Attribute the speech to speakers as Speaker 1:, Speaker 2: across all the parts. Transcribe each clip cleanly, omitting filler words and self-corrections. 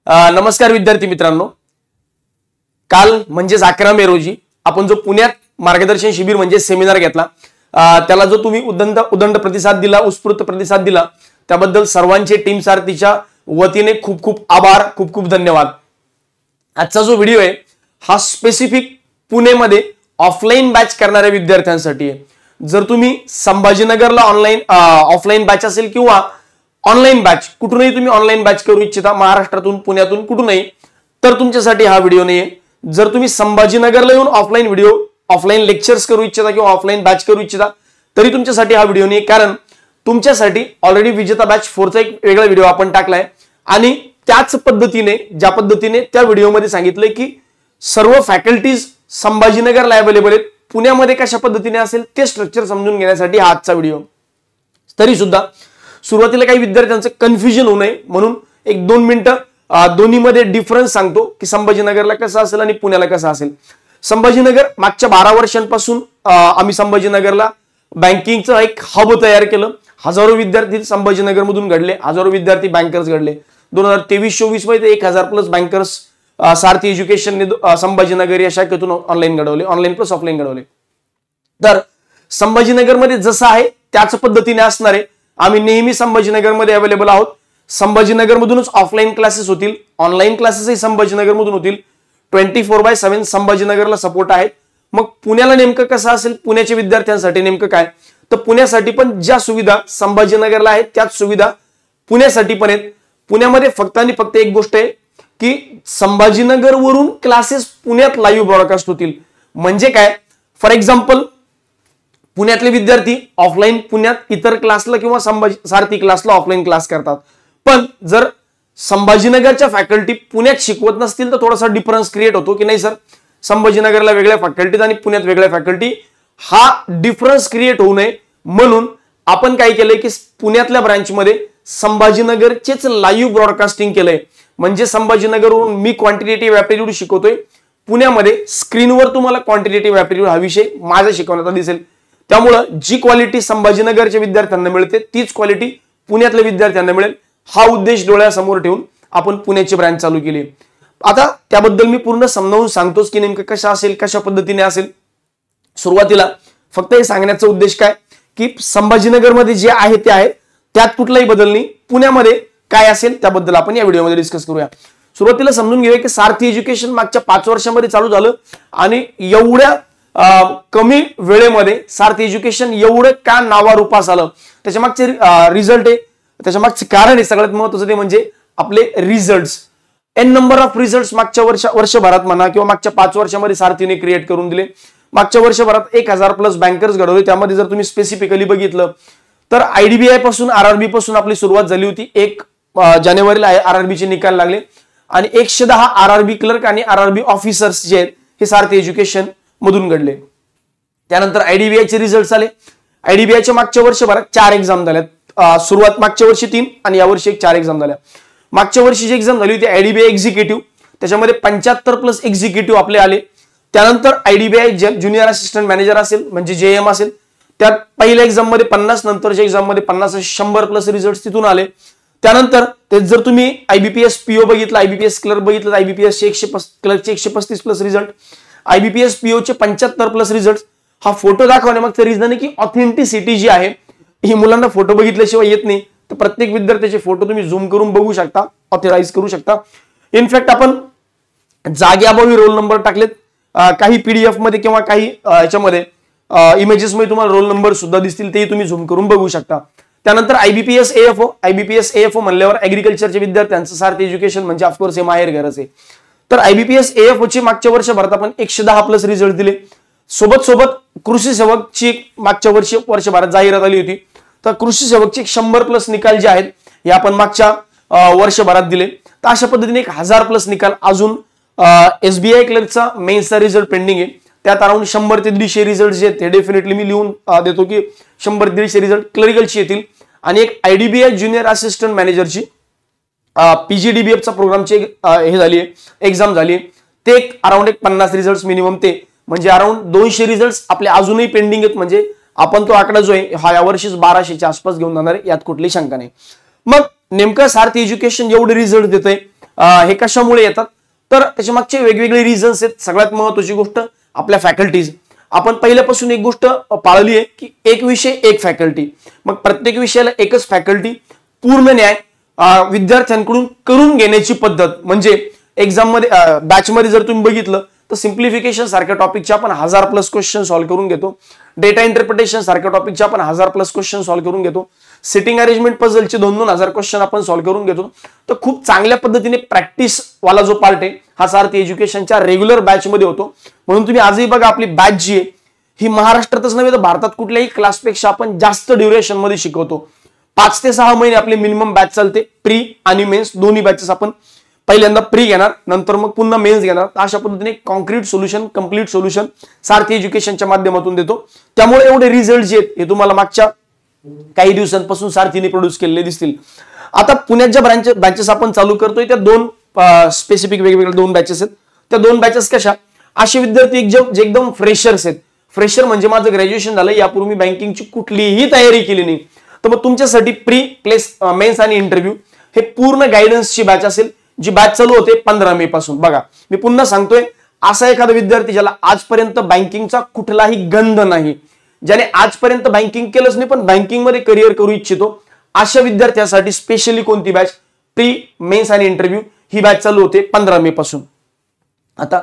Speaker 1: नमस्कार विद्यार्थी मित्रांनो, काल म्हणजेच 11 मे रोजी आपण जो पुण्यात मार्गदर्शन शिबिर म्हणजे सेमिनार घेतला, त्याला जो तुम्ही उदंड प्रतिसाद दिला, उत्स्फूर्त प्रतिसाद दिला, त्याबद्दल सर्वांचे टीम सारथीच्या वतीने खूप खूप आभार, खूप खूप धन्यवाद। आजचा जो व्हिडिओ आहे हा स्पेसिफिक पुणेमध्ये ऑफलाईन बॅच करणाऱ्या विद्यार्थ्यांसाठी आहे। जर तुम्ही संभाजीनगरला ऑफलाईन बॅच असेल किंवा ऑनलाईन बॅच कुठूनही तुम्ही ऑनलाईन बॅच करू इच्छिता, महाराष्ट्रातून पुण्यातून कुठूनही, तर तुमच्यासाठी हा व्हिडिओ नाहीये। जर तुम्ही संभाजीनगरला येऊन ऑफलाईन लेक्चर्स करू इच्छिता किंवा ऑफलाईन बॅच करू इच्छिता तरी तुमच्यासाठी हा व्हिडिओ नाही, कारण तुमच्यासाठी ऑलरेडी विजेता बॅच 4 चा एक वेगळा व्हिडिओ आपण टाकलाय आणि त्याच पद्धतीने ज्या पद्धतीने त्या व्हिडिओमध्ये सांगितलंय की सर्व फॅकल्टीज संभाजीनगरला अवेलेबल आहेत, पुण्यामध्ये कशा पद्धतीने असेल ते स्ट्रक्चर समजून घेण्यासाठी हा आजचा व्हिडिओ। तरी सुद्धा सुरुवातीला काही विद्यार्थ्यांचं कन्फ्युजन होऊ नये म्हणून 1-2 मिनिटं दोन्हीमध्ये डिफरन्स सांगतो की संभाजीनगरला कसं असेल आणि पुण्याला कसं असेल। संभाजीनगर मागच्या 12 वर्षांपासून आम्ही संभाजीनगरला बँकिंगचं एक हब तयार केलं। हजारो विद्यार्थी संभाजीनगरमधून घडले, हजारो विद्यार्थी बँकर्स घडले। 2023-24 मध्ये 1000+ बँकर्स सारथी एज्युकेशनने संभाजीनगर या शाखेतून ऑनलाईन प्लस ऑफलाईन घडवले। तर संभाजीनगरमध्ये जसं आहे त्याच पद्धतीने असणार आहे। आम्ही नेहमी संभाजीनगरमध्ये अवेलेबल आहोत। संभाजीनगरमधूनच ऑफलाईन क्लासेस होतील, ऑनलाईन क्लासेसही संभाजीनगरमधून होतील। 24/7 संभाजीनगरला सपोर्ट आहे। मग पुण्याला नेमकं कसं असेल, पुण्याच्या विद्यार्थ्यांसाठी नेमकं काय, तर पुण्यासाठी पण ज्या सुविधा संभाजीनगरला आहेत त्याच सुविधा पुण्यासाठी पण आहेत। पुण्यामध्ये फक्त आणि फक्त एक गोष्ट आहे की संभाजीनगरवरून क्लासेस पुण्यात लाईव्ह ब्रॉडकास्ट होतील। म्हणजे काय, फॉर एक्झाम्पल पुण्यातले विद्यार्थी ऑफलाईन पुण्यात इतर क्लासला किंवा सारथी क्लासला ऑफलाईन क्लास करतात, पण जर संभाजीनगरच्या फॅकल्टी पुण्यात शिकवत नसतील तर थोडासा डिफरन्स क्रिएट होतो की नाही सर, संभाजीनगरला वेगळ्या फॅकल्टीज आणि पुण्यात वेगळ्या फॅकल्टी, हा डिफरन्स क्रिएट होऊ नये म्हणून आपण काय केलंय की पुण्यातल्या ब्रांचमध्ये संभाजीनगरचेच लाईव्ह ब्रॉडकास्टिंग केलंय। म्हणजे संभाजीनगरवरून मी क्वांटिटेटिव्ह ॲप्टिट्यूड शिकवतोय, पुण्यामध्ये स्क्रीनवर तुम्हाला क्वांटिटेटिव्ह ॲप्टिट्यूड हा विषय माझा शिकवण्यात दिसेल। त्यामुळे जी क्वालिटी संभाजीनगरच्या विद्यार्थ्यांना मिळते तीच क्वालिटी पुण्यातल्या विद्यार्थ्यांना मिळेल, हा उद्देश डोळ्यासमोर ठेवून आपण पुण्याची ब्रँच चालू केली। आता त्याबद्दल मी पूर्ण समजावून सांगतोच की नेमकं कशा असेल, कशा पद्धतीने असेल। सुरुवातीला फक्त हे सांगण्याचा उद्देश काय की संभाजीनगरमध्ये जे आहे ते आहे, त्यात कुठलाही बदल नाही। पुण्यामध्ये काय असेल त्याबद्दल आपण या व्हिडिओमध्ये डिस्कस करूया। सुरुवातीला समजून घेऊया की सारथी एज्युकेशन मागच्या 5 वर्षांमध्ये चालू झालं आणि एवढ्या कमी वेळेमध्ये सारथी एज्युकेशन एवढं का नावारूपास आलं, त्याच्या मागचे रिझल्ट आहे, त्याच्या मागचे कारण आहे। सगळ्यात महत्त्वाचं ते म्हणजे आपले results. An number of results मागच्या वर्षभरात म्हणा किंवा मागच्या 5 वर्षांमध्ये सारथीने क्रिएट करून दिले। मागच्या वर्षभरात 1000+ बँकर्स घडवले। त्यामध्ये जर तुम्ही स्पेसिफिकली बघितलं तर IDBI पासून RRB पासून आपली सुरुवात झाली होती। 1 जानेवारीला RRB चे निकाल लागले आणि 110 RRB क्लर्क आणि RRB ऑफिसर्स जे आहेत हे सारथी एज्युकेशन मधून घडले। त्यानंतर IDBI चे रिझल्ट्स आले। IDBI च्या मागच्या वर्षभरात 4 एक्झाम झाल्यात। सुरुवात मागच्या वर्षी 3 आणि या वर्षी 4 एक्झाम झाल्या। मागच्या वर्षी जी एक्झाम झाली होती IDBI एक्झिक्युटिव्ह, त्याच्यामध्ये 75+ एक्झिक्युटिव्ह आपले आले। त्यानंतर IDBI ज्युनियर असिस्टंट मॅनेजर असेल म्हणजे JM असेल, त्यात पहिल्या एक्झाम मध्ये 50, नंतरच्या एक्झाम मध्ये 50 100+ रिझल्ट तिथून आले। त्यानंतर ते जर तुम्ही IBPS PO बघितलं, IBPS क्लर्क बघितलं, IBPS चे 135+ रिझल्ट, IBPS PO चे 75+ रिझल्ट। हा फोटो दाखवण्यामागचं रिझन आहे की ऑथेंटिसिटी जी आहे ही मुलांना फोटो बघितल्याशिवाय येत नाही, तर प्रत्येक विद्यार्थ्याचे फोटो तुम्ही झूम करून बघू शकता, ऑथराइज करू शकता। इनफॅक्ट आपण जागेअभावी रोल नंबर टाकलेत, काही PDF मध्ये किंवा काही याच्यामध्ये इमेजेस मध्ये तुम्हाला रोल नंबर सुद्धा दिसतील, ते तुम्ही झूम करून बघू शकता। त्यानंतर IBPS AFO म्हणल्यावर ऍग्रीकल्चरच्या विद्यार्थ्यांचं सारथी एज्युकेशन म्हणजे ऑफकोर्स हे माहेर घरच आहे। तर IBPS AFO ची मागच्या वर्षभरात आपण 110+ रिझल्ट दिले। सोबत कृषी सेवकची मागच्या वर्षभरात जाहिरात आली होती, तर कृषी सेवकचे 100+ निकाल जे आहेत हे आपण मागच्या वर्षभरात दिले। तर अशा पद्धतीने 1000+ निकाल अजून SBI क्लर्कचा मेन्सचा रिझल्ट पेंडिंग आहे, त्यात अराउंड 100 ते 150 रिझल्ट जे आहेत ते डेफिनेटली मी लिहून देतो की 100 ते 150 रिझल्ट क्लरिकलची येतील। आणि एक IDBI ज्युनियर असिस्टंट मॅनेजरची PGDBF चा प्रोग्रामची हे झाली आहे, एक्झाम झाली आहे, ते अराउंड 50 रिझल्ट मिनिमम, ते म्हणजे अराउंड 200 रिझल्ट आपले अजूनही पेंडिंग आहेत। म्हणजे आपण तो आकडा जो आहे हा यावर्षीच 1200च्या आसपास घेऊन जाणार आहे, यात कुठलीही शंका नाही। मग नेमकं सारथी एज्युकेशन एवढे रिझल्ट देतंय, हे कशामुळे येतात तर त्याच्या मागचे वेगवेगळे रिझन्स आहेत. सगळ्यात महत्त्वाची गोष्ट आपल्या फॅकल्टीज. आपण पहिल्यापासून एक गोष्ट पाळली आहे की एक विषय एक फॅकल्टी. मग प्रत्येक विषयाला एकच फॅकल्टी, पूर्ण न्याय, विद्यार्थ्यांकडून करून घेण्याची पद्धत. म्हणजे एक्झाम मध्ये बॅच मध्ये जर तुम्ही बघितलं तर सिम्प्लिफिकेशन सारख्या टॉपिकचे आपण 1000+ क्वेश्चन सॉल्व्ह करून घेतो. डेटा इंटरप्रिटेशन सारख्या टॉपिकचे आपण 1000+ क्वेश्चन सॉल्व्ह करून घेतो. सिटिंग अरेंजमेंट पझलचे 2,000 क्वेश्चन आपण सॉल्व्ह करून घेतो. तर खूप चांगल्या पद्धतीने प्रॅक्टिस वाला जो पार्ट आहे हा सारथी एज्युकेशनच्या रेग्युलर बॅच मध्ये होतो. म्हणून तुम्ही आजही बघा आपली बॅच जी आहे ही महाराष्ट्रातच नव्हे तर भारतात कुठल्याही क्लासपेक्षा आपण जास्त ड्युरेशन मध्ये शिकवतो. 5 ते 6 महिने आपली मिनिमम बॅच चालते. प्री आणि मेन्स दोन्ही बॅचेस आपण पहिल्यांदा प्री घेणार, नंतर मग पुन्हा मेन्स घेणार. अशा पद्धतीने कॉन्क्रीट सोल्युशन, कंप्लीट सोल्युशन सारथी एज्युकेशनच्या माध्यमातून देतो. त्यामुळे एवढे रिझल्ट जे आहेत हे तुम्हाला मागच्या काही दिवसांपासून सारथीने प्रोड्यूस केलेले दिसतील. आता पुण्यात ज्या ब्रँचेस आपण चालू करतोय त्या 2 स्पेसिफिक वेगवेगळ्या 2 बॅचेस आहेत. त्या 2 बॅचेस कशा, असे विद्यार्थी जे एकदम फ्रेशर्स आहेत. फ्रेशर म्हणजे माझं ग्रॅज्युएशन झालं, यापूर्वी बँकिंगची कुठलीही तयारी केली नाही, तर मग तुमच्यासाठी प्री प्लेस मेन्स आणि इंटरव्ह्यू हे पूर्ण गायडन्सची बॅच असेल, जी बॅच चालू होते 15 मे पासून. बघा मी पुन्हा सांगतोय, असा एखादा विद्यार्थी ज्याला आजपर्यंत बँकिंगचा कुठलाही गंध नाही, ज्याने आजपर्यंत बँकिंग केलंच नाही पण बँकिंग मध्ये करिअर करू इच्छितो, अशा विद्यार्थ्यांसाठी स्पेशली कोणती बॅच, प्री मेन्स आणि इंटरव्ह्यू ही बॅच चालू होते 15 मे पासून. आता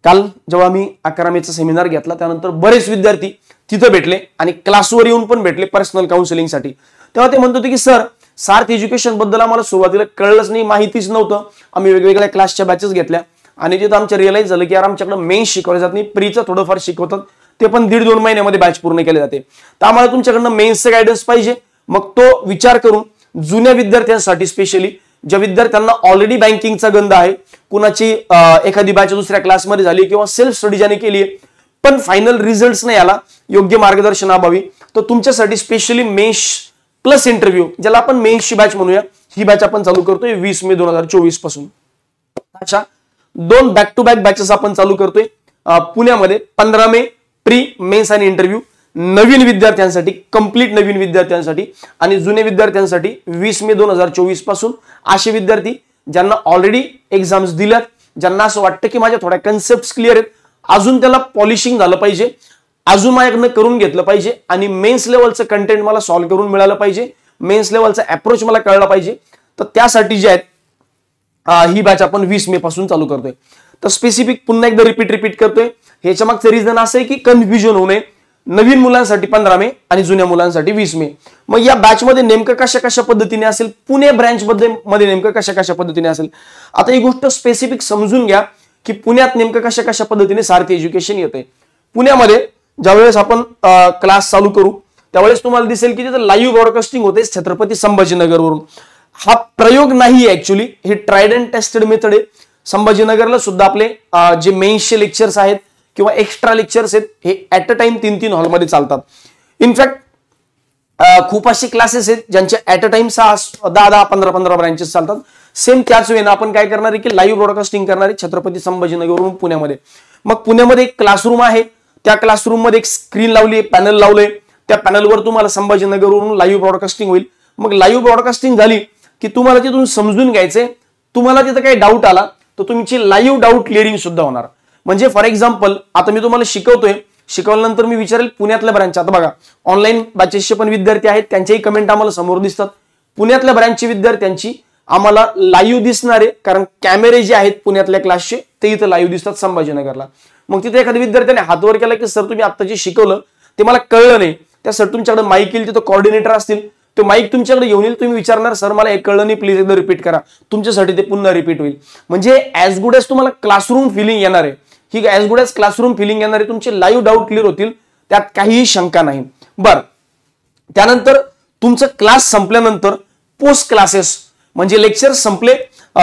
Speaker 1: काल जेव्हा मी 11 मेचा सेमिनार घेतला त्यानंतर बरेच विद्यार्थी तिथं भेटले आणि क्लासवर येऊन पण भेटले पर्सनल काउन्सिलिंगसाठी. तेव्हा ते म्हणत होते की सर सार्थ एज्युकेशन बद्दल आम्हाला सुरुवातीला कळलंच नाही, माहितीच नव्हतं. आम्ही वेगवेगळ्या क्लासच्या बॅचेस घेतल्या आणि तिथं आमच्या रिअलाइज झालं की यार आमच्याकडे मेन्स शिकवले जात नाही, प्रीचं थोडंफार शिकवतात, ते पण 1.5-2 महिन्यामध्ये बॅच पूर्ण केले जाते. तर आम्हाला तुमच्याकडनं मेन्सचं गायडन्स पाहिजे. मग तो विचार करून जुन्या विद्यार्थ्यांसाठी स्पेशली ज्या विद्यार्थ्यांना ऑलरेडी बँकिंगचा गंध आहे, कुणाची एखादी बॅच दुसऱ्या क्लासमध्ये झाली किंवा सेल्फ स्टडी ज्याने केली आहे पण फायनल रिझल्ट नाही आला योग्य मार्गदर्शनाअभावी, तर तुमच्यासाठी स्पेशली मेन्स प्लस इंटरव्ह्यू ज्याला आपण मेन्सची बॅच म्हणूया, ही बॅच आपण चालू करतोय 20 मे 2024 पासून. अच्छा, 2 बॅक टू बॅक बॅचेस आपण चालू करतोय पुण्यामध्ये. 15 मे प्री मेन्स आणि इंटरव्ह्यू नवीन विद्यार्थ्यांसाठी, कंप्लीट नवीन विद्यार्थ्यांसाठी, आणि जुन्या विद्यार्थ्यांसाठी 20 मे 2024 पासून. असे विद्यार्थी ज्यांना ऑलरेडी एक्झाम्स दिल्यात, ज्यांना असं वाटतं की माझ्या थोड्या कन्सेप्ट क्लिअर आहेत, अजून त्याला पॉलिशिंग झालं पाहिजे, अजून माझ्याकडनं करून घेतलं पाहिजे आणि मेन्स लेवलचं कंटेंट मला सॉल्व्ह करून मिळालं पाहिजे, मेन्स लेवलचा अप्रोच मला कळला पाहिजे, तर त्यासाठी जे आहेत ही बॅच आपण 20 मे पासून चालू करतोय. तर स्पेसिफिक पुन्हा एकदा रिपीट करतोय. ह्याच्या मागचं रिझन असं आहे की कन्फ्युजन होऊ नये. नवीन मुलांसाठी 15 मे आणि जुन्या मुलांसाठी 20 मे. मग या बॅच मध्ये नेमकं कशा पद्धतीने असेल, पुणे ब्रँच मध्ये नेमकं कशा पद्धतीने असेल. आता ही गोष्ट स्पेसिफिक समजून घ्या की पुण्यात नेमकं कशा पद्धतीने सारथी एज्युकेशन येतंय. पुण्यामध्ये ज्यावेळेस आपण क्लास चालू करू त्यावेळेस तुम्हाला दिसेल की तिथं लाईव्ह ब्रॉडकास्टिंग होते छत्रपती संभाजीनगरवरून. हा प्रयोग नाही, ऍक्च्युली हे ट्रायड अँड टेस्टेड मेथड आहे. संभाजीनगरला सुद्धा आपले जे मेन्सचे लेक्चर्स आहेत किंवा एक्स्ट्रा लेक्चर्स आहेत हे ऍट अ टाइम 3 हॉलमध्ये चालतात. इनफॅक्ट खूप असे क्लासेस आहेत ज्यांचे ऍट अ टाइम 10 15 ब्रँचेस चालतात. सेम त्याच वेळेला आपण काय करणार आहे की लाईव्ह ब्रॉडकास्टिंग करणार आहे छत्रपती संभाजीनगरवरून पुण्यामध्ये. मग पुण्यामध्ये एक क्लासरूम आहे, त्या क्लासरूम मध्ये एक स्क्रीन लावली, पॅनल लावलंय, त्या पॅनलवर तुम्हाला संभाजीनगरवरून लाईव्ह ब्रॉडकास्टिंग होईल. मग लाईव्ह ब्रॉडकास्टिंग झाली की तुम्हाला तिथून समजून घ्यायचंय, तुम्हाला तिथं काही डाऊट आला तर तुमची लाईव्ह डाऊट क्लिअरिंग सुद्धा होणार. म्हणजे फॉर एक्झाम्पल आता मी तुम्हाला शिकवतोय, शिकवल्यानंतर मी विचारेल पुण्यातल्या ब्रँच, आता बघा ऑनलाईन बॅचेसचे पण विद्यार्थी आहेत त्यांच्याही कमेंट आम्हाला समोर दिसतात. पुण्यातल्या ब्रँचची विद्यार्थ्यांची आम्हाला लाईव्ह दिसणार आहे कारण कॅमेरे जे आहेत पुण्यातल्या क्लासचे ते इथं लाईव्ह दिसतात संभाजीनगरला. मग तिथे एखाद्या विद्यार्थ्याने हात वर केला की सर तुम्ही आता जे शिकवलं ते मला कळलं नाही, त्यासाठी तुमच्याकडे माईक येईल, तिथं कॉर्डिनेटर असतील, तो माईक तुमच्याकडे घेऊन येईल, तुम्ही विचारणार सर मला हे कळलं नाही, प्लीज एकदा रिपीट करा, तुमच्यासाठी ते पुन्हा रिपीट होईल. म्हणजे ॲज गुड ॲज तुम्हाला क्लासरूम फिलिंग येणार आहे, ही as good as classroom feeling येणार आहे, तुमचे लाईव्ह डाऊट क्लिअर होतील, त्यात काहीही शंका नाही. बरं, त्यानंतर तुमचं क्लास संपल्यानंतर पोस्ट क्लासेस म्हणजे लेक्चर संपले,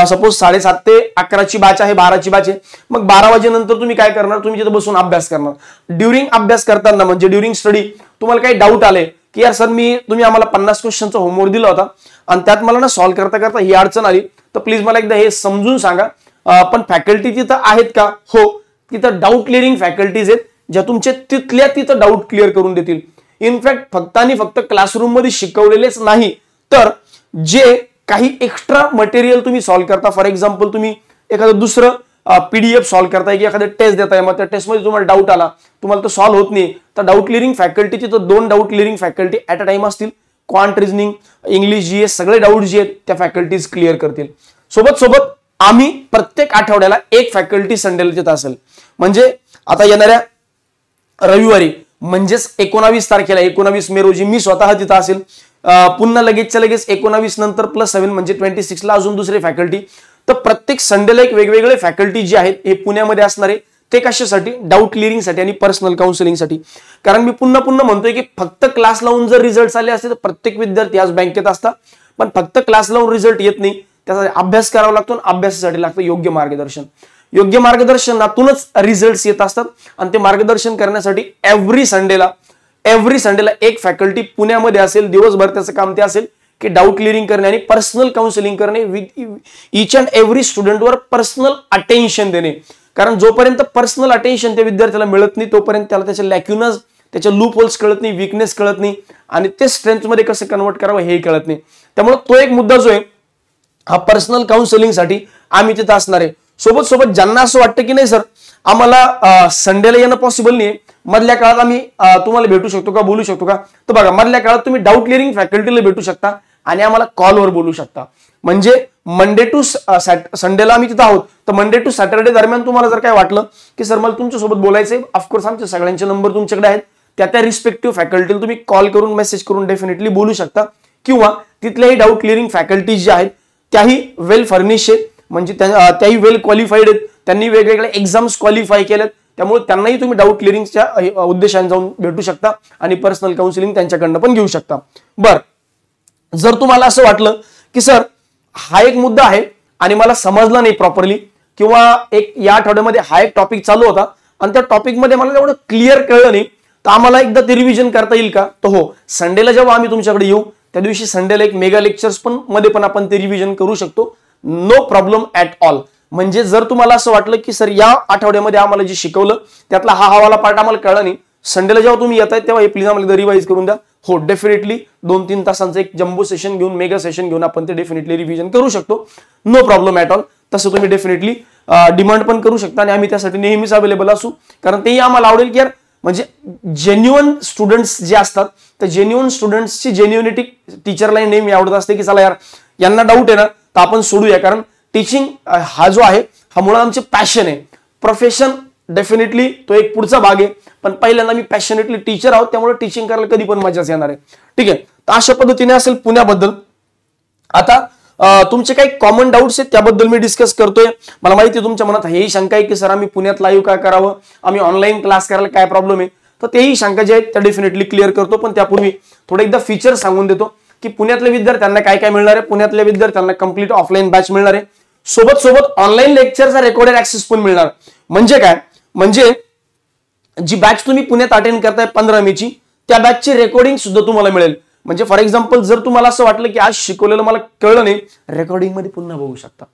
Speaker 1: सपोज 7:30 ते 11ची बॅच आहे, 12ची बॅच आहे, मग 12 वाजेनंतर तुम्ही काय करणार, तुम्ही तिथे बसून अभ्यास करणार. ड्युरिंग अभ्यास करताना म्हणजे ड्युरिंग स्टडी तुम्हाला काही डाऊट आले की यार सर तुम्ही आम्हाला 50 क्वेश्चनचा होमवर्क दिला होता आणि त्यात मला ना सॉल्व्ह करता करता ही अडचण आली, तर प्लीज मला एकदा हे समजून सांगा. पण फॅकल्टी तिथं आहेत का? हो, तिथं डाऊट क्लिअरिंग फॅकल्टीज आहेत ज्या तुमचे तिथल्या तिथं डाऊट क्लिअर करून देतील. इनफॅक्ट फक्त आणि फक्त क्लासरूम मध्ये शिकवलेलेच नाही तर जे काही एक्स्ट्रा मटेरियल तुम्ही सॉल्व्ह करता, फॉर एक्झाम्पल तुम्ही एखादं दुसरं पीडीएफ सॉल्व्ह करताय की एखादं टेस्ट देताय, मग त्या टेस्टमध्ये तुम्हाला डाऊट आला, तुम्हाला तो सॉल्व्ह होत नाही, तर डाऊट क्लिअरिंग फॅकल्टीची तर 2 doubt clearing faculty at a time असतील. क्वांट रिझनिंग, इंग्लिश, जीएस सगळे डाऊट जे आहेत त्या फॅकल्टीज क्लिअर करतील. सोबत आम्ही प्रत्येक आठवड्याला एक फॅकल्टी संडेला देत असेल. म्हणजे आता येणाऱ्या रविवारी म्हणजेच 19 तारखेला 19 मे रोजी मी स्वतः तिथं असेल. पुन्हा लगेचच्या लगेच 19 नंतर +7 म्हणजे 26 ला अजून दुसरे फॅकल्टी. तर प्रत्येक संडेला एक वेगवेगळे फॅकल्टी जे आहेत हे पुण्यामध्ये असणारे, ते कशासाठी, डाऊट क्लिअरिंगसाठी आणि पर्सनल काउन्सिलिंगसाठी. कारण मी पुन्हा म्हणतोय की फक्त क्लास लावून जर रिझल्ट आले असते तर प्रत्येक विद्यार्थी आज बँकेत असतात, पण फक्त क्लास लावून रिझल्ट येत नाही, त्याचा अभ्यास करावा लागतो. अभ्यासासाठी लागतं योग्य मार्गदर्शन. योग्य मार्गदर्शनातूनच रिझल्ट येत असतात आणि ते मार्गदर्शन करण्यासाठी एव्हरी संडेला एक फॅकल्टी पुण्यामध्ये असेल. दिवसभर त्याचं काम ते असेल की डाऊट क्लिअरिंग करणे आणि पर्सनल काउन्सिलिंग करणे, विथ इच अँड एव्हरी स्टुडंटवर पर्सनल अटेन्शन देणे. कारण जोपर्यंत पर्सनल अटेन्शन त्या विद्यार्थ्याला मिळत नाही तोपर्यंत त्याला त्याचे लॅक्युनस, त्याचे लूप होल्स कळत नाही, विकनेस कळत नाही आणि ते स्ट्रेंथ मध्ये कसं कन्वर्ट करावं हे कळत नाही. त्यामुळे तो एक मुद्दा जो आहे हा पर्सनल काउन्सिलिंगसाठी आम्ही तिथं असणार आहे. सोबत ज्यांना असं वाटतं की नाही सर आम्हाला संडेला येणं पॉसिबल नाही, मधल्या काळात आम्ही तुम्हाला भेटू शकतो का, बोलू शकतो का, तर बघा मधल्या काळात तुम्ही डाऊट क्लिअरिंग फॅकल्टीला भेटू शकता आणि आम्हाला कॉलवर बोलू शकता. म्हणजे मंडे टू संडेला आम्ही तिथं आहोत, तर मंडे टू सॅटर्डे दरम्यान तुम्हाला जर काय वाटलं की सर मला तुमच्यासोबत बोलायचंय, ऑफकोर्स आमच्या सगळ्यांचे नंबर तुमच्याकडे आहेत, त्या रिस्पेक्टिव्ह फॅकल्टीला तुम्ही कॉल करून मेसेज करून डेफिनेटली बोलू शकता. किंवा तिथल्याही डाऊट क्लिअरिंग फॅकल्टीज ज्या आहेत त्याही वेल फर्निश आहेत, म्हणजे त्याही वेल क्वालिफाईड आहेत, त्यांनी वेगवेगळ्या एक्झाम्स क्वालिफाय केल्यात, त्यामुळे त्यांनाही तुम्ही डाऊट क्लिअरिंगच्या उद्देशाने जाऊन भेटू शकता आणि पर्सनल काउन्सिलिंग त्यांच्याकडनं पण घेऊ शकता. बरं, जर तुम्हाला असं वाटलं की सर हा एक मुद्दा आहे आणि मला समजला नाही प्रॉपरली, किंवा एक या आठवड्यामध्ये हा एक टॉपिक चालू होता आणि त्या टॉपिकमध्ये मला एवढं क्लिअर कळलं नाही, तर आम्हाला एकदा ते रिव्हिजन करता येईल का, तर हो, संडेला जेव्हा आम्ही तुमच्याकडे येऊ त्या दिवशी संडेला एक मेगा लेक्चर्स मध्ये पण आपण ते रिव्हिजन करू शकतो. No problem at all. म्हणजे जर तुम्हाला असं वाटलं की सर या आठवड्यामध्ये आम्हाला जे शिकवलं त्यातला हा हवाला पार्ट आम्हाला कळला नाही, संडेला जेव्हा तुम्ही येताय तेव्हा हे प्लीज आम्हाला रिवाइज करून द्या. हो, डेफिनेटली 2-3 तासांचं एक जम्बो सेशन घेऊन, मेगा सेशन घेऊन आपण ते डेफिनेटली रिव्हिजन करू शकतो. No problem at all. तसं तुम्ही डेफिनेटली डिमांड पण करू शकता आणि आम्ही त्यासाठी नेहमीच अवेलेबल असू. कारण तेही आम्हाला आवडेल की यार म्हणजे जेन्युअन स्टुडंट्स जे असतात तर जेन्युअन स्टुडंट्सची जेन्युनिटी टीचरला नेहमी आवडत असते की चला यार यांना डाऊट आहे ना तर आपण सोडूया. कारण टीचिंग हा जो आहे हा मुळात आमचे पॅशन आहे. प्रोफेशन डेफिनेटली तो एक पुढचा भाग आहे, पण पहिल्यांदा मी पॅशनेटली टीचर आहोत, त्यामुळे टीचिंग करायला कधी पण मजाच येणार आहे. ठीक आहे, तर अशा पद्धतीने असेल पुण्याबद्दल. आता तुमचे काही कॉमन डाऊट्स आहेत त्याबद्दल मी डिस्कस करतोय. मला माहिती आहे तुमच्या मनात हेही शंका आहे की सर आम्ही पुण्यात लाईव्ह काय करावं, आम्ही ऑनलाईन क्लास करायला काय प्रॉब्लेम आहे, तर तेही शंका जे आहेत त्या डेफिनेटली क्लिअर करतो. पण त्यापूर्वी थोडं एकदा फीचर सांगून देतो की पुण्यातल्या विद्यार्थ्यांना काय काय मिळणार आहे. पुण्यातल्या विद्यार्थ्यांना कंप्लीट ऑफलाईन बॅच मिळणार आहे, सोबत ऑनलाईन लेक्चरचा रेकॉर्डेड ऍक्सेस पण मिळणार. म्हणजे काय, म्हणजे जी बॅच तुम्ही पुण्यात अटेंड करताय 15 मेची त्या बॅचची रेकॉर्डिंग सुद्धा तुम्हाला मिळेल. म्हणजे फॉर एक्झाम्पल जर तुम्हाला असं वाटलं की आज शिकवलेलं मला कळलं नाही, रेकॉर्डिंग मध्ये पुन्हा बघू शकता.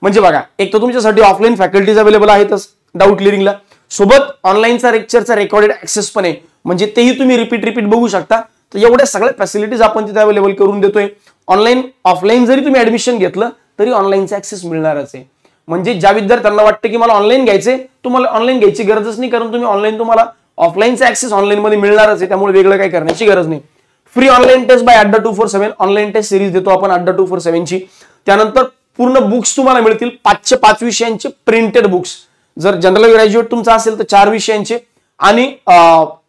Speaker 1: म्हणजे बघा, एक तर तुमच्यासाठी ऑफलाईन फॅकल्टीज अवेलेबल आहेतच डाऊट क्लिअरिंगला, सोबत ऑनलाईनचा लेक्चरचा रेकॉर्डेड ऍक्सेस पण आहे, म्हणजे तेही तुम्ही रिपीट बघू शकता. तर एवढ्या सगळ्या फॅसिलिटीज आपण तिथे अवेलेबल करून देतोय. ऑनलाईन ऑफलाईन जरी तुम्ही ऍडमिशन घेतलं तरी ऑनलाईनचा ऍक्सेस मिळणारच आहे. म्हणजे ज्या विद्यार्थ्यांना वाटतं की मला ऑनलाईन घ्यायचंय, तुम्हाला ऑनलाईन घ्यायची गरजच नाही, कारण तुम्ही ऑनलाईन तुम्हाला ऑफलाईनचा ऍक्सेस ऑनलाईन मध्ये मिळणारच आहे, त्यामुळे वेगळं काही करण्याची गरज नाही. फ्री ऑनलाईन टेस्ट बाय अड्डा 247 ऑनलाईन टेस्ट सिरीज देतो आपण अड्डा 247 ची. त्यानंतर पूर्ण बुक्स तुम्हाला मिळतील 5 विषयांचे प्रिंटेड बुक्स. जर जनरल ग्रॅज्युएट तुमचा असेल तर 4 विषयांचे आणि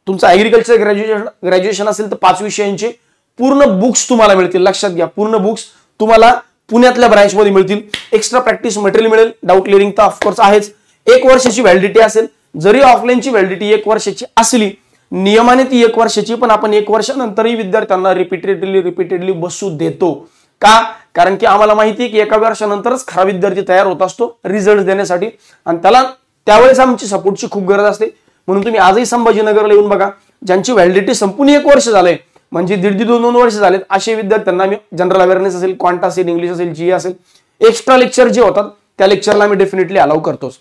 Speaker 1: तुमचं ऍग्रिकल्चर ग्रॅज्युएशन असेल तर 5 विषयांचे पूर्ण बुक्स तुम्हाला मिळतील. लक्षात घ्या, पूर्ण बुक्स तुम्हाला पुण्यातल्या ब्रांच मध्ये मिळतील. एक्स्ट्रा प्रॅक्टिस मटेरियल मिळेल. डाऊट क्लिअरिंग तर ऑफकोर्स आहेच. 1 वर्षाची व्हॅलिडिटी असेल. जरी ऑफलाईनची व्हॅलिडिटी 1 वर्षाची असली, नियमाने ती 1 वर्षाची, पण आपण 1 वर्षानंतरही विद्यार्थ्यांना रिपीटेडली बसू देतो. का? कारण की आम्हाला माहिती आहे की 1 वर्षानंतरच खरा विद्यार्थी तयार होत असतो रिझल्ट देण्यासाठी, आणि त्यावेळेस आमची सपोर्टची खूप गरज असते. म्हणून तुम्ही आजही संभाजीनगरला येऊन बघा, ज्यांची व्हॅलिडिटी संपूर्ण 1 वर्ष झालंय, म्हणजे 1.5-2 वर्ष झालेत, असे विद्यार्थ्यांना आम्ही जनरल अवेअरनेस असेल, क्वांट असेल, इंग्लिश असेल, जीए असेल, एक्स्ट्रा लेक्चर जे होतात त्या लेक्चरला आम्ही डेफिनेटली अलाउ करतोच.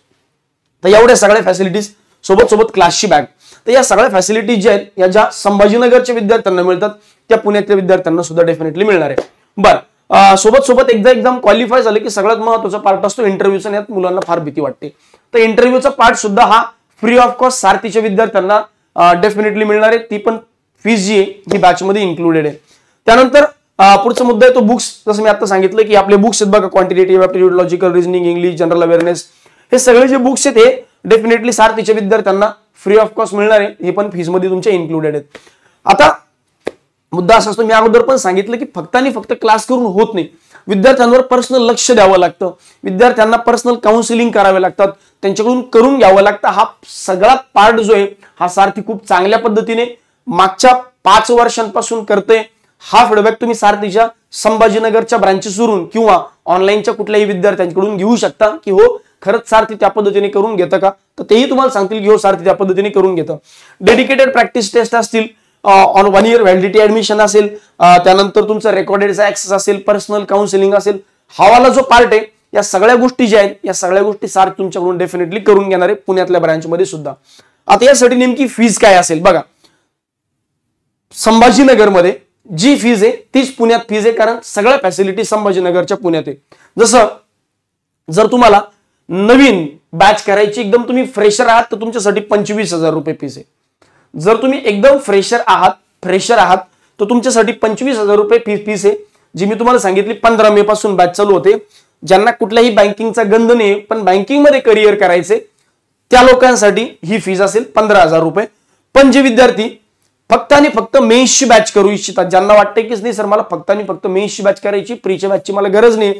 Speaker 1: तर एवढ्या सगळ्या फॅसिलिटीज सोबत क्लासची बॅग, तर या सगळ्या फॅसिलिटीज ज्या आहेत या ज्या संभाजीनगरच्या विद्यार्थ्यांना मिळतात त्या पुण्यातल्या विद्यार्थ्यांना सुद्धा डेफिनेटली मिळणार आहे. बरं, सोबत सोबत एकदा एक्झाम क्वालिफाय झाले की सगळ्यात महत्त्वाचा पार्ट असतो इंटरव्ह्यूचा, आणि यात मुलांना फार भीती वाटते. तर इंटरव्ह्यूचा पार्ट सुद्धा हा फ्री ऑफ कॉस्ट सारथीच्या विद्यार्थ्यांना डेफिनेटली मिळणार आहे. ती पण फीस जी आहे ही बॅच मध्ये इन्क्लुडेड आहे. त्यानंतर पुढचा मुद्दा आहे तो बुक्स. जसं मी आता सांगितलं की आपले बुक्स आहेत बघा, quantitative aptitude, logical reasoning, English, general awareness, हे सगळे जे बुक्स आहेत हे डेफिनेटली सारथीच्या विद्यार्थ्यांना फ्री ऑफ कॉस्ट मिळणार आहे. हे पण फीस मध्ये तुमच्या इन्क्लुडेड आहेत. आता मुद्दा असा असतो, मी अगोदर पण सांगितलं की फक्त आणि फक्त क्लास करून होत नाही. विद्यार्थ्यांवर पर्सनल लक्ष द्यावं लागतं, विद्यार्थ्यांना पर्सनल काउन्सिलिंग करावे लागतात, त्यांच्याकडून करून घ्यावं लागतं. हा सगळा पार्ट जो आहे हा सारथी खूप चांगल्या पद्धतीने मागच्या 5 वर्षांपासून करते. हा फीडबॅक तुम्ही सारथीच्या संभाजीनगरच्या ब्रांचेसवरून किंवा ऑनलाईनच्या कुठल्याही विद्यार्थ्यांकडून घेऊ शकता की हो खरंच सारथी त्या पद्धतीने करून घेतं का, तर तेही तुम्हाला सांगतील की हो सारथी त्या पद्धतीने करून घेतं. डेडिकेटेड प्रॅक्टिस टेस्ट असतील, ऑन 1 year व्हॅलिडिटी ऍडमिशन असेल, त्यानंतर तुमचं रेकॉर्डेडचा ऍक्सेस असेल, पर्सनल काउन्सिलिंग असेल, हावाला जो पार्ट आहे, या सगळ्या गोष्टी ज्या आहेत या सगळ्या गोष्टी सारथी तुमच्याकडून डेफिनेटली करून घेणार आहे पुण्यातल्या ब्रांचमध्ये सुद्धा. आता यासाठी नेमकी फीज काय असेल बघा, संभाजीनगरमध्ये जी फीज आहे तीच पुण्यात फीज आहे, कारण सगळ्या फॅसिलिटी संभाजीनगरच्या पुण्यात आहे. जसं जर तुम्हाला नवीन बॅच करायची, एकदम तुम्ही फ्रेशर आहात तर तुमच्यासाठी 25,000 रुपये फीज आहे. जर तुम्ही एकदम फ्रेशर आहात तर तुमच्यासाठी 25,000 रुपये फीस आहे, जी मी तुम्हाला सांगितली 15 मे पासून बॅच चालू होते. ज्यांना कुठल्याही बँकिंगचा गंध नाही पण बँकिंग मध्ये करिअर करायचे त्या लोकांसाठी ही फीज असेल 15,000 रुपये. पण जे विद्यार्थी फक्त आणि फक्त मेन्सची बॅच करू इच्छितात, ज्यांना वाटते की नाही सर मला फक्त आणि फक्त मेन्सची बॅच करायची, प्रीच्या बॅचची मला गरज नाही,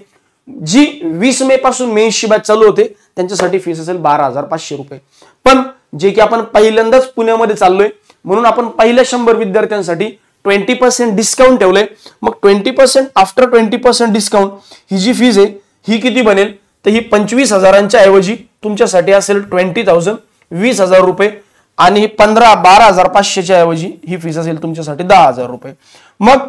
Speaker 1: जी 20 मे पासून मेन्सची बॅच चालू होते त्यांच्यासाठी फीस असेल 12,500 रुपये. पण जे की आपण पहिल्यांदाच पुण्यामध्ये चाललोय म्हणून आपण पहिल्या 100 विद्यार्थ्यांसाठी 20% डिस्काउंट ठेवलंय. मग 20% आफ्टर 20% डिस्काउंट ही जी फीज आहे ही किती बनेल, तर ही 25,000च्या ऐवजी तुमच्यासाठी असेल 20,000, 20,000 रुपये, आणि 12,500च्या ऐवजी ही फीस असेल तुमच्यासाठी 10,000 रुपये. मग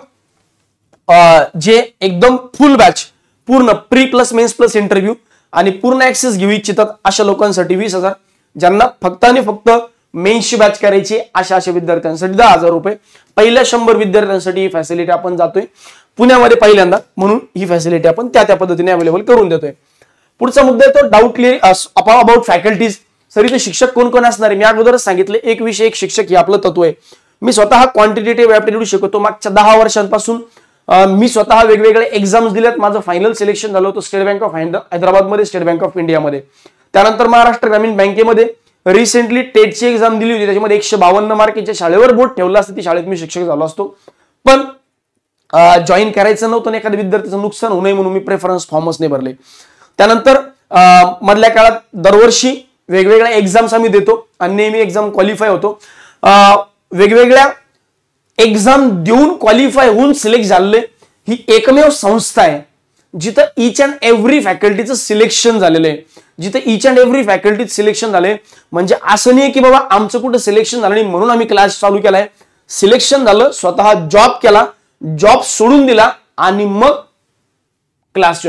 Speaker 1: जे एकदम फुल बॅच पूर्ण pre plus mains plus interview आणि पूर्ण ऍक्सेस घेऊ इच्छितात अशा लोकांसाठी 20,000, ज्यांना फक्त आणि फक्त मेन्सची बॅच करायची अशा विद्यार्थ्यांसाठी 10,000 रुपये. पहिल्या 100 विद्यार्थ्यांसाठी ही फॅसिलिटी आपण जातोय पुण्यामध्ये पहिल्यांदा, म्हणून ही फॅसिलिटी आपण त्या पद्धतीने अवेलेबल करून देतोय. पुढचा मुद्दा आहे तो doubt clear about faculties. Sir इथे शिक्षक कोण कोण असणार आहे, मी अगोदरच सांगितले एक विषय एक शिक्षक हे आपलं तत्व आहे. मी स्वतः क्वांटिटेटिव्ह ॲप्टिट्यूड शिकवतो मागच्या 10 वर्षांपासून. मी स्वतः वेगवेगळे एक्झाम्स दिल्यात. माझं फायनल सिलेक्शन झालं होतं स्टेट बँक ऑफ हैदराबादमध्ये, स्टेट बँक ऑफ इंडियामध्ये, त्यानंतर महाराष्ट्र ग्रामीण बँकेमध्ये रिसेंटली टेटची एक्झाम दिली होती, त्याच्यामध्ये 152 मार्कांच्या शाळेवर बोर्ड ठेवलं असतं, ती शाळेत मी शिक्षक झालो असतो. पण जॉईन करायचं नव्हतं आणि एखाद्या विद्यार्थ्याचं नुकसान होऊ नये म्हणून मी प्रेफरन्स फॉर्मच नाही भरले. त्यानंतर मधल्या काळात दरवर्षी वेगवेगळ्या एक्झाम्स आम्ही देतो आणि नेहमी एक्झाम क्वालिफाय होतो. वेगवेगळ्या एक्झाम देऊन क्वालिफाय होऊन सिलेक्ट झाले ही एकमेव संस्था आहे जिथं ईच अँड एव्हरी फॅकल्टीचं सिलेक्शन झालेलं आहे. जिथं ईच अँड एव्हरी फॅकल्टीत सिलेक्शन झाले, म्हणजे असं नाही की बाबा आमचं कुठं सिलेक्शन झालं नाही म्हणून आम्ही क्लास चालू केलाय. सिलेक्शन झालं, स्वतः जॉब केला, जॉब सोडून दिला आणि मग क्लास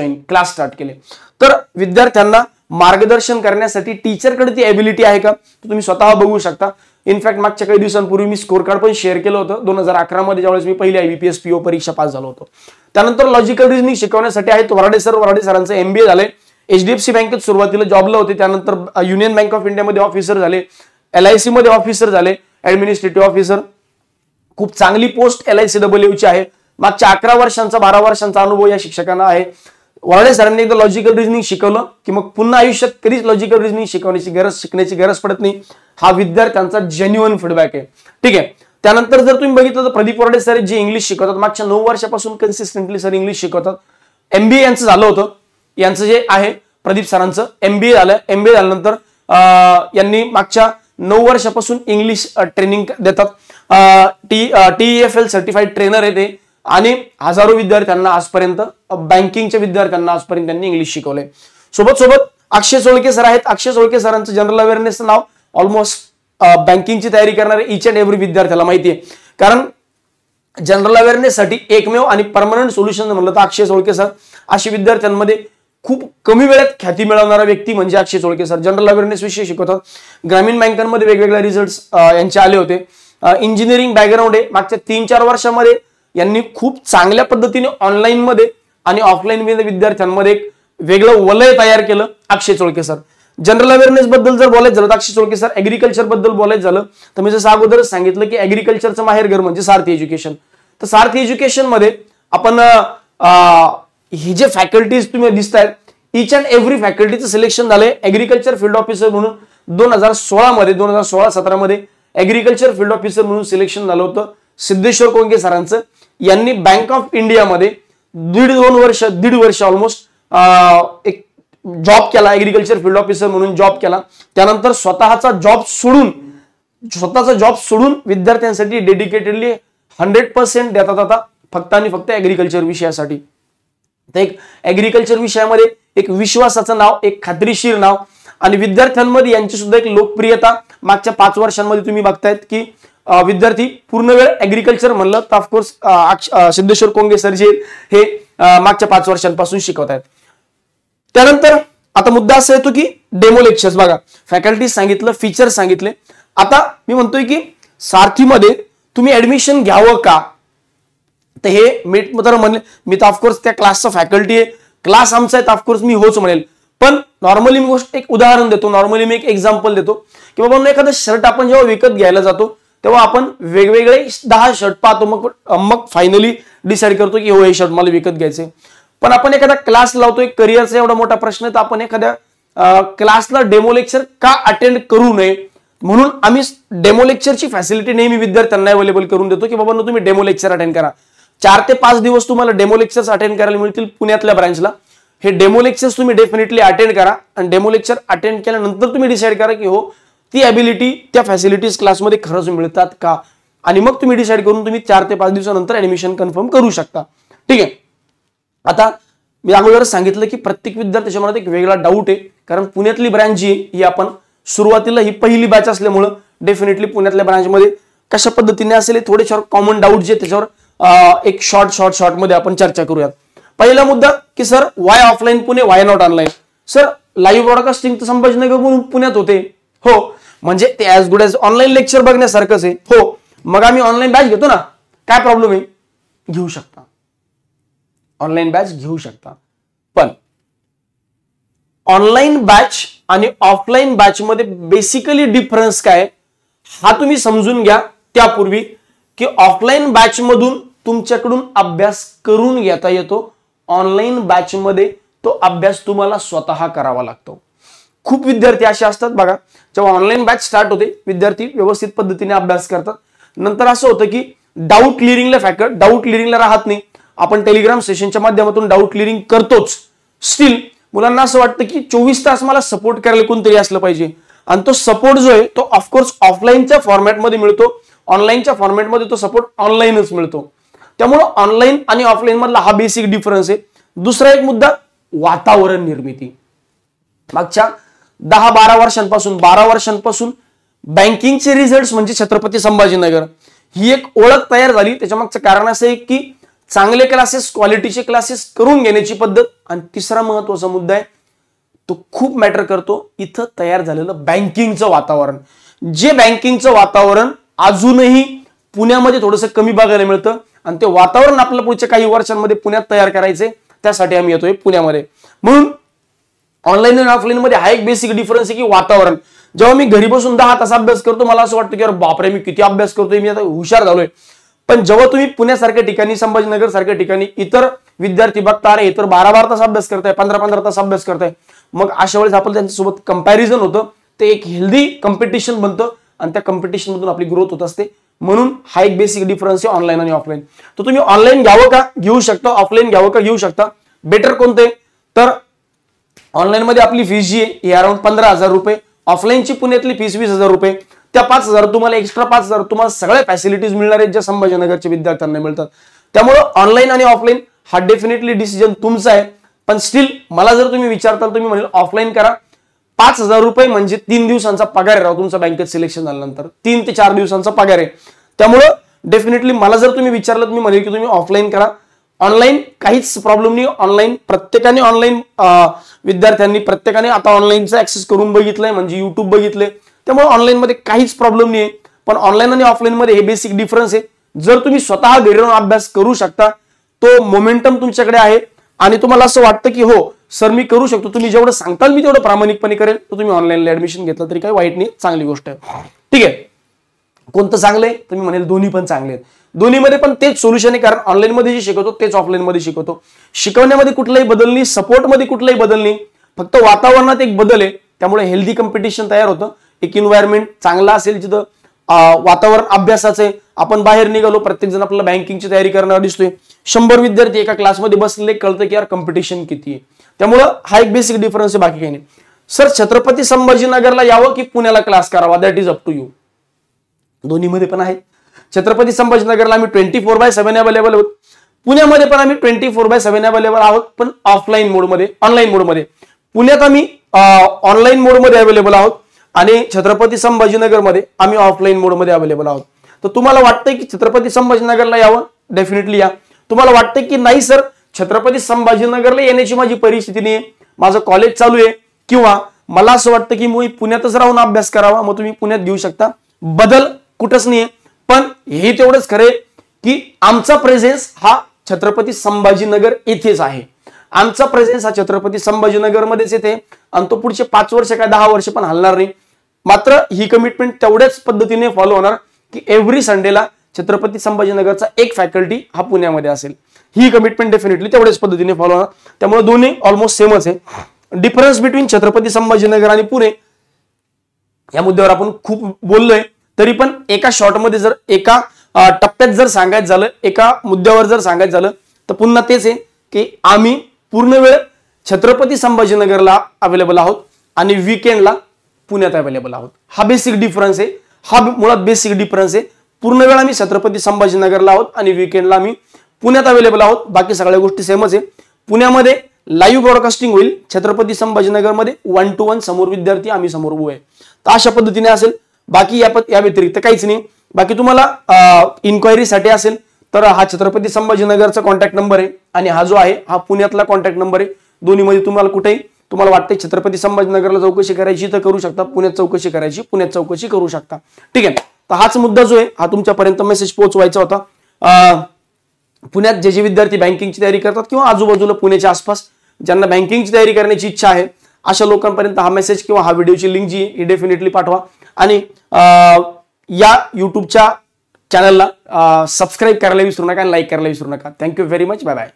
Speaker 1: स्टार्ट केले. तर विद्यार्थ्यांना मार्गदर्शन करण्यासाठी टीचरकडे ती एबिलिटी आहे का तुम्ही स्वतः बघू शकता. इनफॅक्ट मागच्या काही दिवसांपूर्वी मी स्कोर कार्ड पण शेअर केलं होतं 2011 मध्ये, ज्यावेळेस मी पहिली IBPS PO परीक्षा पास झालो होतो. त्यानंतर लॉजिकल रिझनिंग शिकवण्यासाठी आहेत वराडे सरांचं MBA झालंय. HDFC बँकेत सुरुवातीला जॉबला होते, त्यानंतर युनियन बँक ऑफ इंडियामध्ये ऑफिसर झाले, LIC मध्ये ऑफिसर झाले, ऍडमिनिस्ट्रेटिव्ह ऑफिसर. खूप चांगली पोस्ट LICW ची आहे. मागच्या 11 वर्षांचा 12 वर्षांचा अनुभव या शिक्षकांना आहे. वराडे सरांनी एकदा लॉजिकल रिझनिंग शिकवलं की मग पुन्हा आयुष्यात कधीच लॉजिकल रिझनिंग शिकण्याची गरज पडत नाही. हा विद्यार्थ्यांचा जेन्युइन फीडबॅक आहे. ठीक आहे. त्यानंतर जर तुम्ही बघितलं तर प्रदीप वराडे सर जे इंग्लिश शिकवतात मागच्या 9 वर्षापासून कन्सिस्टंटली सर इंग्लिश शिकवतात. MBA यांचं झालं होतं, यांचं जे आहे प्रदीप सरांचं MBA झालं. MBA झाल्यानंतर यांनी मागच्या 9 वर्षापासून इंग्लिश ट्रेनिंग देतात. TEFL सर्टिफाईड ट्रेनर आहे ते, आणि हजारो विद्यार्थ्यांना आजपर्यंत बँकिंगच्या विद्यार्थ्यांना आजपर्यंत त्यांनी इंग्लिश शिकवलंय. सोबत अक्षय सोळके सर आहेत. अक्षय सोळके सरांचं जनरल अवेअरनेसचं नाव ऑलमोस्ट बँकिंगची तयारी करणारे ईच अँड एव्हरी विद्यार्थ्याला माहिती आहे. कारण जनरल अवेअरनेससाठी एकमेव आणि परमनंट सोल्युशन म्हणलं तर अक्षय सोळके सर. अशी विद्यार्थ्यांमध्ये खूप कमी वेळात ख्याती मिळवणारा व्यक्ती म्हणजे अक्षय सोळके सर. जनरल अवेअरनेस विषयी शिकवतात. ग्रामीण बँकांमध्ये वेगवेगळे रिझल्ट्स यांचे आले होते. इंजिनिअरिंग बॅकग्राऊंड आहे. मागच्या 3-4 वर्षांमध्ये यांनी खूप चांगल्या पद्धतीने ऑनलाईन मध्ये आणि ऑफलाईन विद्यार्थ्यांमध्ये एक वेगळं वलय तयार केलं अक्षय चोळके सर. जनरल अवेअरनेस बद्दल जर बोलायचं झालं तर अक्षय चोळके सर. ऍग्रिकल्चर बद्दल बोलायचं झालं तर मी जसं अगोदरच सांगितलं की ऍग्रिकल्चरचं माहेरघर म्हणजे सारथी एज्युकेशन. तर सारथी एज्युकेशन मध्ये आपण ही जे फॅकल्टीज तुम्ही दिसतायत इच अँड एव्हरी फॅकल्टीचं सिलेक्शन झालंय ऍग्रिकल्चर फील्ड ऑफिसर म्हणून 2016 मध्ये ऍग्रिकल्चर फील्ड ऑफिसर म्हणून सिलेक्शन झालं होतं सिद्धेश्वर कोंगे सरांचं. यांनी बँक ऑफ इंडियामध्ये दीड वर्ष ऑलमोस्ट एक जॉब केला, ऍग्रिकल्चर फील्ड ऑफिसर म्हणून जॉब केला. त्यानंतर स्वतःचा जॉब सोडून विद्यार्थ्यांसाठी डेडिकेटेडली 100% देतात आता फक्त आणि फक्त ऍग्रिकल्चर विषयासाठी. तर एक ऍग्रिकल्चर विषयामध्ये एक विश्वासाचं नाव, एक खात्रीशीर नाव आणि विद्यार्थ्यांमध्ये यांची सुद्धा एक लोकप्रियता मागच्या 5 वर्षांमध्ये तुम्ही बघतायत की विद्यार्थी पूर्ण वेळ ऍग्रिकल्चर म्हणलं तर ऑफकोर्स सिद्धेश्वर कोंगे सर जे हे मागच्या 5 वर्षांपासून शिकवत आहेत. त्यानंतर आता मुद्दा असा येतो की डेमो लेक्चर्स. बघा फॅकल्टी सांगितलं, फीचर्स सांगितले. आता मी म्हणतोय की सारथीमध्ये तुम्ही ऍडमिशन घ्यावं का, तर हे मी तर ऑफकोर्स त्या क्लासचा फॅकल्टी आहे, क्लास आमचा आहे, ऑफकोर्स मी होच म्हणेल. पण नॉर्मली मी गोष्ट एक उदाहरण देतो, नॉर्मली मी एक एक्झाम्पल देतो की बाबा एखादं शर्ट आपण जेव्हा विकत घ्यायला जातो तेव्हा आपण वेगवेगळे 10 शर्ट पाहतो, मग फायनली डिसाईड करतो की हो हे शर्ट मला विकत घ्यायचे. पण आपण एखादा क्लास लावतोय, करिअरचा एवढा मोठा प्रश्न आहे तर आपण एखाद्या क्लासला डेमो लेक्चर का अटेंड करू नये म्हणून आम्ही डेमो लेक्चरची फॅसिलिटी नेहमी विद्यार्थ्यांना अवेलेबल करून देतो की बाबा तुम्ही डेमो लेक्चर अटेंड करा. 4 ते 5 दिवस तुम्हाला डेमो लेक्चर्स अटेंड करायला मिळतील पुण्यातल्या ब्रांचला. हे डेमो लेक्चर्स तुम्ही डेफिनेटली अटेंड करा आणि डेमो लेक्चर अटेंड केल्यानंतर तुम्ही डिसाईड करा की हो ती ॲबिलिटी त्या फॅसिलिटीज क्लासमध्ये खरंच मिळतात का, आणि मग तुम्ही डिसाईड करून तुम्ही 4 ते 5 दिवसानंतर ऍडमिशन कन्फर्म करू शकता. ठीक आहे. आता मी अगोदरच सांगितलं की प्रत्येक विद्यार्थ्याच्या मनात एक वेगळा डाऊट आहे, कारण पुण्यातली ब्रांच जी आहे ही आपण सुरुवातीला ही पहिली बॅच असल्यामुळं डेफिनेटली पुण्यातल्या ब्रांचमध्ये कशा पद्धतीने असेल थोडेशा कॉमन डाऊट जे त्याच्यावर एक शॉर्ट मध्ये आपण चर्चा करूयात. पहिला मुद्दा की sir why offline Pune, why not online. Sir live broadcasting तर संभाजीनगर पुण्यात होते, हो, म्हणजे ते as good as online lecture बघण्यासारखंच आहे, हो, मग आम्ही ऑनलाईन बॅच घेतो ना, काय प्रॉब्लेम आहे, घेऊ शकता, ऑनलाईन बॅच घेऊ शकता. पण ऑनलाईन बॅच आणि ऑफलाईन बॅच मध्ये बेसिकली डिफरन्स काय हा तुम्ही समजून घ्या. त्यापूर्वी की ऑफलाईन बॅच मधून तुमच्याकडून अभ्यास करून घेता येतो, ऑनलाईन बॅच मध्ये तो अभ्यास तुम्हाला स्वतः करावा लागतो. खूप विद्यार्थी असे असतात बघा, जेव्हा ऑनलाईन बॅच स्टार्ट होते विद्यार्थी व्यवस्थित पद्धतीने अभ्यास करतात, नंतर असं होतं की डाऊट क्लिअरिंगला राहत नाही. आपण टेलिग्राम सेशनच्या माध्यमातून डाऊट क्लिअरिंग करतोच, स्टील मुलांना असं वाटतं की 24 तास मला सपोर्ट करायला कोणतरी असलं पाहिजे, आणि तो सपोर्ट जो आहे तो ऑफकोर्स ऑफलाईनच्या फॉर्मॅटमध्ये मिळतो, ऑनलाईनच्या फॉर्मॅटमध्ये तो सपोर्ट ऑनलाईनच मिळतो. त्यामुळे ऑनलाईन आणि ऑफलाईन मधला हा बेसिक डिफरन्स आहे. दुसरा एक मुद्दा वातावरण निर्मिती. मागच्या 12 वर्षांपासून बँकिंगचे रिझल्ट म्हणजे छत्रपती संभाजीनगर ही एक ओळख तयार झाली. त्याच्या मागचं कारण असं आहे की चांगले क्लासेस, क्वालिटीचे क्लासेस करून घेण्याची पद्धत. आणि तिसरा महत्वाचा मुद्दा आहे तो खूप मॅटर करतो, इथं तयार झालेलं बँकिंगचं वातावरण. जे बँकिंगचं वातावरण अजूनही पुण्यामध्ये थोडंसं कमी बघायला मिळतं, आणि ते वातावरण आपल्याला पुढच्या काही वर्षांमध्ये पुण्यात तयार करायचंय, त्यासाठी आम्ही येतोय पुण्यामध्ये. म्हणून ऑनलाईन आणि ऑफलाईन मध्ये हा एक बेसिक डिफरन्स आहे की वातावरण. जेव्हा मी घरी बसून 10 तास अभ्यास करतो मला असं वाटतं की अरे बापरे मी किती अभ्यास करतोय, मी आता हुशार झालोय. पण जेव्हा तुम्ही पुण्यासारख्या ठिकाणी, संभाजीनगर सारख्या ठिकाणी इतर विद्यार्थी बघता अरे इतर 12 तास अभ्यास करताय, 15 तास अभ्यास करताय, मग अशा वेळेस आपण त्यांच्यासोबत कंपॅरिझन होतं, ते एक हेल्दी कॉम्पिटिशन बनतं आणि त्या कॉम्पिटिशन मधून आपली ग्रोथ होत असते. म्हणून हा एक बेसिक डिफरन्स आहे ऑनलाईन आणि ऑफलाईन. तर तुम्ही ऑनलाईन घ्यावं का, घेऊ शकता, ऑफलाईन घ्यावं का, घेऊ शकता. बेटर कोणते, तर ऑनलाईन मध्ये आपली फीस जी आहे ही अराउंड 15,000 रुपये, ऑफलाईनची पुण्यातली फीस 20,000 रुपये. त्या 5,000 तुम्हाला एक्स्ट्रा 5,000 तुम्हाला सगळ्या फॅसिलिटीज मिळणार आहेत ज्या संभाजीनगरच्या विद्यार्थ्यांना मिळतात. त्यामुळे ऑनलाईन आणि ऑफलाईन हा डेफिनेटली डिसिजन तुमचा आहे. पण स्टील मला जर तुम्ही विचारताल तुम्ही म्हणेल ऑफलाईन करा. 5,000 रुपये म्हणजे 3 दिवसांचा पगार आहे राव तुमचा बँकेत सिलेक्शन झाल्यानंतर, 3 ते 4 दिवसांचा पगार आहे. त्यामुळं डेफिनेटली मला जर तुम्ही विचारलं मी म्हणेल की तुम्ही ऑफलाईन करा. ऑनलाईन काहीच प्रॉब्लेम नाही. ऑनलाईन प्रत्येकाने विद्यार्थ्यांनी प्रत्येकाने आता ऑनलाईनचा ऍक्सेस करून बघितलंय, म्हणजे युट्यूब बघितलंय, त्यामुळे ऑनलाईन मध्ये काहीच प्रॉब्लेम नाही. पण ऑनलाईन आणि ऑफलाईन मध्ये हे बेसिक डिफरन्स आहे. जर तुम्ही स्वतः घरी राहून अभ्यास करू शकता तो मोमेंटम तुमच्याकडे आहे, आणि तुम्हाला असं वाटतं की हो सर मी करू शकतो, तुम्ही जेवढं सांगताल मी तेवढं प्रामाणिकपणे करेल, तर तुम्ही ऑनलाईनला ऍडमिशन घेतलं तरी काही वाईट नाही, चांगली गोष्ट आहे. ठीक आहे. कोणतं चांगलंय तुम्ही म्हणेल दोन्ही पण चांगले आहेत. दोन्हीमध्ये पण तेच सोल्युशन आहे, कारण ऑनलाईन मध्ये जे शिकवतो तेच ऑफलाईन मध्ये शिकवतो. शिकवण्यामध्ये कुठलाही बदल नाही, सपोर्टमध्ये कुठलाही बदल नाही, फक्त वातावरणात एक बदल आहे. त्यामुळे हेल्दी कॉम्पिटिशन तयार होतं. एक एन्व्हायरमेंट चांगला असेल जिथं वातावरण अभ्यासाचं आहे. आपण बाहेर निघालो, प्रत्येक जण आपल्याला बँकिंगची तयारी करणारा दिसतोय. 100 विद्यार्थी एका क्लासमध्ये बसलेले, कळतं की यार कॉम्पिटिशन किती आहे. त्यामुळं हा एक बेसिक डिफरन्स आहे, बाकी काही नाही. सर छत्रपती संभाजीनगरला यावं की पुण्याला क्लास करावा, that is up to you. दोन्हीमध्ये पण आहे. छत्रपती संभाजीनगरला आम्ही 24/7 अवेलेबल आहोत. पुण्यामध्ये पण आम्ही 24/7 अवेलेबल आहोत, पण ऑफलाईन मोडमध्ये, ऑनलाईन मोडमध्ये. पुण्यात आम्ही ऑनलाईन मोडमध्ये अवेलेबल आहोत आणि छत्रपती संभाजीनगरमध्ये आम्ही ऑफलाईन मोडमध्ये अवेलेबल आहोत. तर तुम्हाला वाटतंय की छत्रपती संभाजीनगरला यावं, डेफिनेटली या. तुम्हाला वाटतंय की नाही सर छत्रपती संभाजीनगरला येण्याची माझी परिस्थिती नाही, माझं कॉलेज चालू आहे, किंवा मला असं वाटतं की मी पुण्यातच राहून अभ्यास करावा, मग तुम्ही पुण्यात घेऊ शकता. बदल कुठंच नाहीये. पण हे तेवढंच खरंय की आमचा प्रेझेन्स हा छत्रपती संभाजीनगर येथेच आहे. आमचा प्रेझेन्स हा छत्रपती संभाजीनगर मध्येच येते आणि तो पुढचे 5 वर्ष काय 10 वर्ष पण हलणार नाही. मात्र ही कमिटमेंट तेवढ्याच पद्धतीने फॉलो होणार की एव्हरी संडेला छत्रपती संभाजीनगरचा एक फॅकल्टी हा पुण्यामध्ये असेल. ही कमिटमेंट डेफिनेटली तेवढ्याच पद्धतीने फॉलो होणार. त्यामुळे दोन्ही ऑलमोस्ट सेमच आहे. डिफरन्स बिटवीन छत्रपती संभाजीनगर आणि पुणे या मुद्द्यावर आपण खूप बोललोय, तरी पण एका शॉर्टमध्ये जर एका टप्प्यात जर सांगायचं झालं, एका मुद्द्यावर जर सांगायचं झालं, तर पुन्हा तेच आहे की आम्ही पूर्ण वेळ छत्रपती संभाजीनगरला अवेलेबल आहोत आणि वीकेंडला पुण्यात अवेलेबल आहोत. हा बेसिक डिफरन्स आहे. हा मुळात बेसिक डिफरन्स आहे. पूर्ण वेळ आम्ही छत्रपती संभाजीनगरला आहोत आणि वीकेंडला आम्ही पुण्यात अवेलेबल आहोत. बाकी सगळ्या गोष्टी सेमच आहे. पुण्यामध्ये लाईव्ह ब्रॉडकास्टिंग होईल, छत्रपती संभाजीनगरमध्ये 1 to 1 समोर विद्यार्थी आम्ही समोर उभे आहे. तर अशा पद्धतीने असेल. बाकी या व्यतिरिक्त काहीच नाही. बाकी तुम्हाला इन्क्वायरीसाठी असेल तर हा छत्रपती संभाजीनगरचा कॉन्टॅक्ट नंबर आहे आणि हा जो आहे हा पुण्यातला कॉन्टॅक्ट नंबर आहे. दोन्हीमध्ये तुम्हाला कुठेही तुम्हाला वाटते छत्रपती संभाजीनगरला चौकशी करायची तर करू शकता, पुण्यात चौकशी करायची पुण्यात चौकशी करू शकता. ठीक आहे. तर हाच मुद्दा जो आहे हा तुमच्यापर्यंत मेसेज पोहोचवायचा होता. पुण्यात जे विद्यार्थी बँकिंगची तयारी करतात किंवा आजूबाजूला पुण्याच्या आसपास ज्यांना बँकिंगची तयारी करण्याची इच्छा आहे अशा लोकांपर्यंत हा मेसेज किंवा हा व्हिडिओची लिंक जी ही डेफिनेटली पाठवा. आणि या युट्यूबच्या चॅनलला सबस्क्राईब करायला विसरू नका आणि लाईक करायला विसरू नका. Thank you very much. Bye bye.